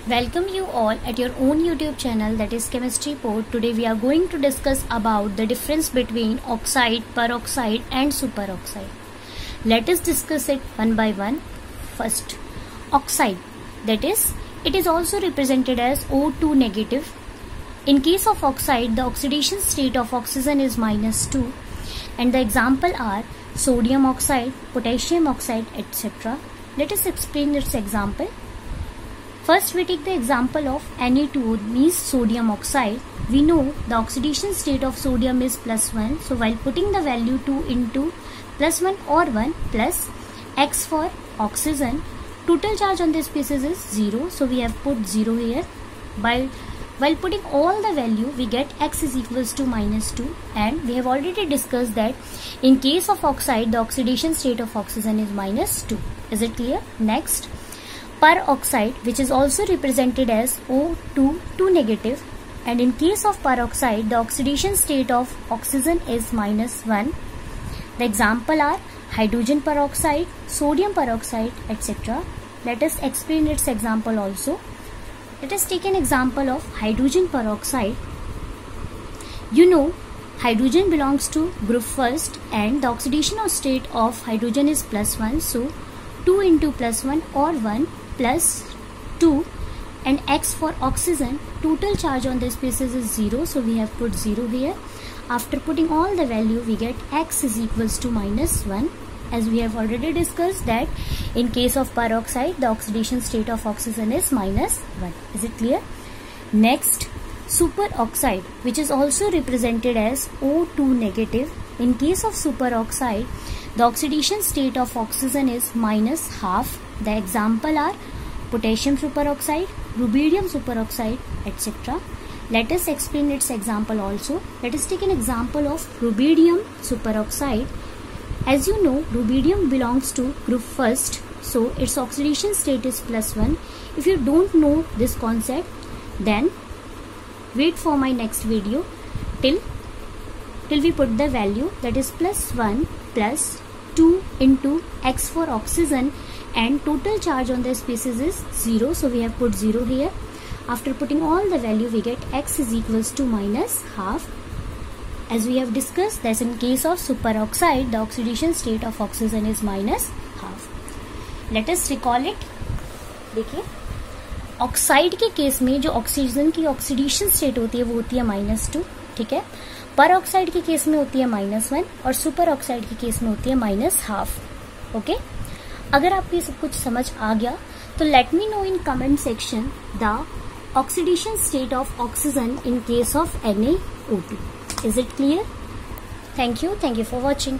Welcome you all at your own YouTube channel, that is Chemistry Pod. Today we are going to discuss about the difference between oxide, peroxide and superoxide. Let us discuss it one by one. First, oxide, that is, it is also represented as O2 negative. In case of oxide, the oxidation state of oxygen is -2 and the example are sodium oxide, potassium oxide, etc. Let us explain its example. First, we take the example of Na2O, means sodium oxide. We know the oxidation state of sodium is +1. So, while putting the value 2 into +1 or 1 plus X for oxygen, total charge on this species is 0. So, we have put 0 here. While putting all the value, we get X is equals to -2. And we have already discussed that in case of oxide, the oxidation state of oxygen is -2. Is it clear? Next, peroxide, which is also represented as O2 negative, and in case of peroxide, the oxidation state of oxygen is -1. The example are hydrogen peroxide, sodium peroxide, etc. Let us explain its example also. Let us take an example of hydrogen peroxide. You know, hydrogen belongs to group first and the oxidation state of hydrogen is +1. So, 2 into +1 or 1 plus 2 and X for oxygen, total charge on this species is 0. So, we have put 0 here. After putting all the value, we get X is equals to -1. As we have already discussed that in case of peroxide, the oxidation state of oxygen is -1. Is it clear? Next, superoxide, which is also represented as O2 negative. In case of superoxide, the oxidation state of oxygen is -1/2. The example are potassium superoxide, rubidium superoxide, etc. Let us explain its example also. Let us take an example of rubidium superoxide. As you know, rubidium belongs to group first, so its oxidation state is +1. If you don't know this concept, then wait for my next video till we put the value, that is +1 plus 2 into X for oxygen, and total charge on the species is 0. So, we have put 0 here. After putting all the value, we get X is equals to -1/2. As we have discussed, that in case of superoxide, the oxidation state of oxygen is -1/2. Let us recall it. देखिए, oxide के case में जो oxygen की oxidation state होती है वो होती है -2. ठीक है. पेरोक्साइड के केस में होती है -1 और सुपर ऑक्साइड के केस में होती है -1/2. ओके. अगर आपको ये सब कुछ समझ आ गया तो let me know in comment section the oxidation state of oxygen in case of NaO2. Is it clear? Thank you for watching.